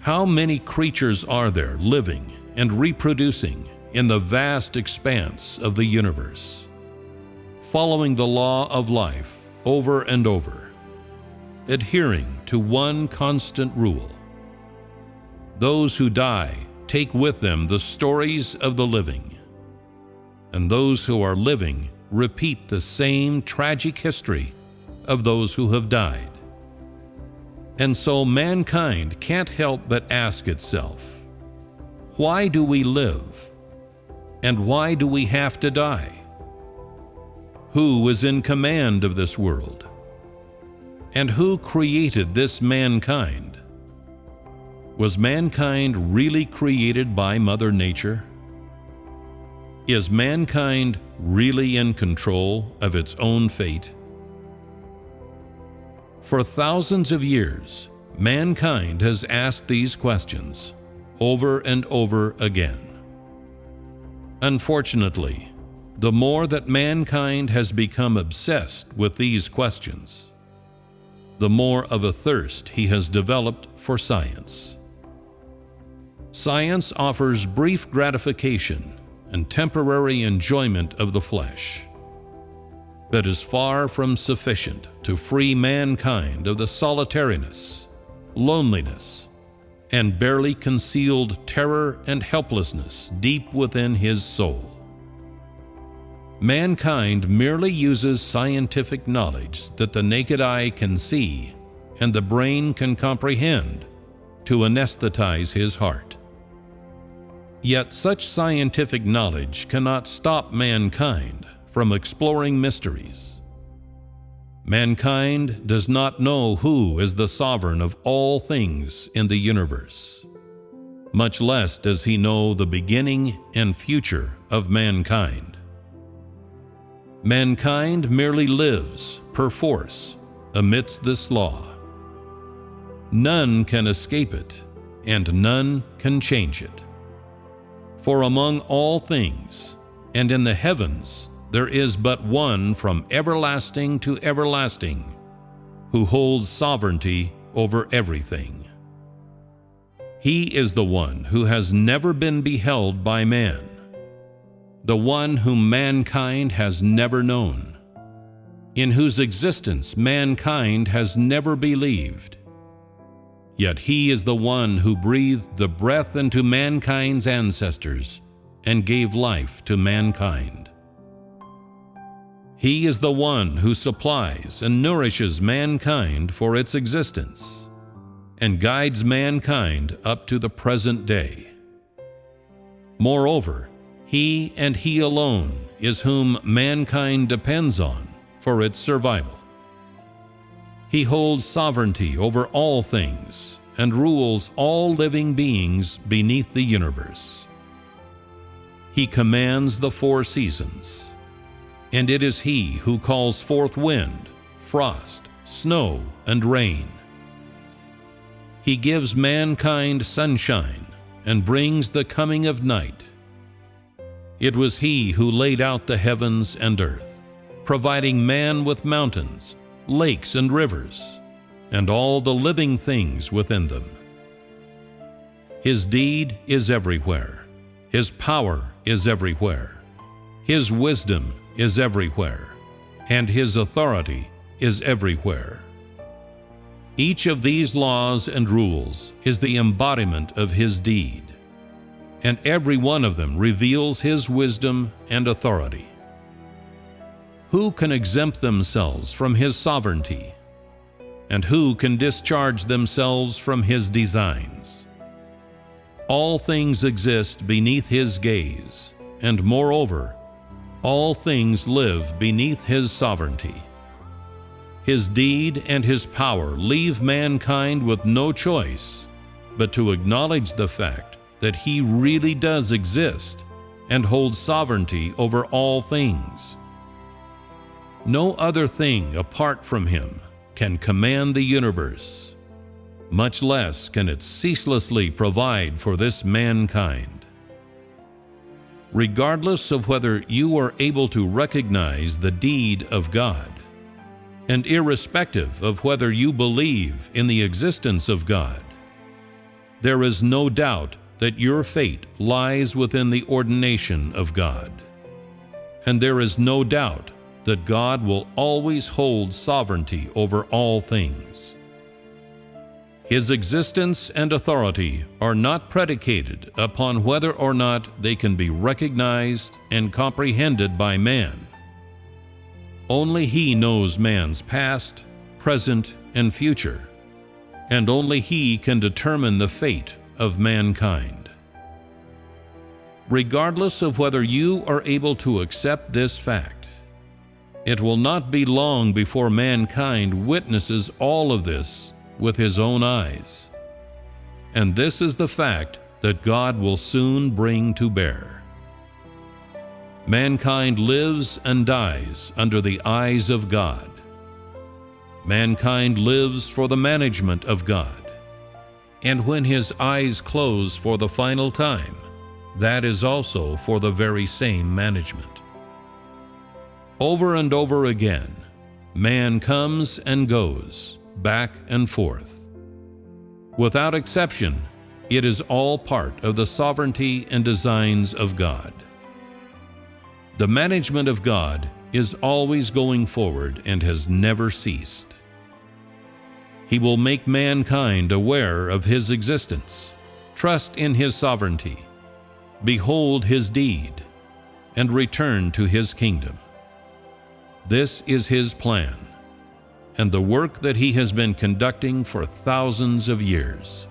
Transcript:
How many creatures are there living and reproducing in the vast expanse of the universe, following the law of life over and over, adhering to one constant rule? Those who die take with them the stories of the living, and those who are living repeat the same tragic history of those who have died. And so mankind can't help but ask itself, why do we live? And why do we have to die? Who is in command of this world? And who created this mankind? Was mankind really created by Mother Nature? Is mankind really in control of its own fate? For thousands of years, mankind has asked these questions over and over again. Unfortunately, the more that mankind has become obsessed with these questions, the more of a thirst he has developed for science. Science offers brief gratification and temporary enjoyment of the flesh, but is far from sufficient to free mankind of the solitariness, loneliness, and barely concealed terror and helplessness deep within his soul. Mankind merely uses scientific knowledge that the naked eye can see and the brain can comprehend to anesthetize his heart. Yet such scientific knowledge cannot stop mankind from exploring mysteries. Mankind does not know who is the sovereign of all things in the universe. Much less does he know the beginning and future of mankind. Mankind merely lives, perforce, amidst this law. None can escape it, and none can change it. For among all things, and in the heavens, there is but one from everlasting to everlasting, who holds sovereignty over everything. He is the one who has never been beheld by man, the one whom mankind has never known, in whose existence mankind has never believed. Yet he is the one who breathed the breath into mankind's ancestors and gave life to mankind. He is the one who supplies and nourishes mankind for its existence and guides mankind up to the present day. Moreover, he and he alone is whom mankind depends on for its survival. He holds sovereignty over all things and rules all living beings beneath the universe. He commands the four seasons, and it is he who calls forth wind, frost, snow, and rain. He gives mankind sunshine and brings the coming of night. It was he who laid out the heavens and earth, providing man with mountains, lakes, and rivers, and all the living things within them. His deed is everywhere. His power is everywhere. His wisdom is everywhere, and his authority is everywhere. Each of these laws and rules is the embodiment of his deed, and every one of them reveals his wisdom and authority. Who can exempt themselves from his sovereignty? And who can discharge themselves from his designs? All things exist beneath his gaze, and moreover, all things live beneath his sovereignty. His deed and his power leave mankind with no choice but to acknowledge the fact that he really does exist and holds sovereignty over all things. No other thing apart from him can command the universe, much less can it ceaselessly provide for this mankind. Regardless of whether you are able to recognize the deed of God, and irrespective of whether you believe in the existence of God, there is no doubt that your fate lies within the ordination of God. And there is no doubt that God will always hold sovereignty over all things. His existence and authority are not predicated upon whether or not they can be recognized and comprehended by man. Only He knows man's past, present, and future, and only He can determine the fate of mankind. Regardless of whether you are able to accept this fact, it will not be long before mankind witnesses all of this with his own eyes. And this is the fact that God will soon bring to bear. Mankind lives and dies under the eyes of God. Mankind lives for the management of God. And when his eyes close for the final time, that is also for the very same management. Over and over again, man comes and goes, back and forth. Without exception, it is all part of the sovereignty and designs of God. The management of God is always going forward and has never ceased. He will make mankind aware of His existence, trust in His sovereignty, behold His deed, and return to His kingdom. This is His plan, and the work that He has been conducting for thousands of years.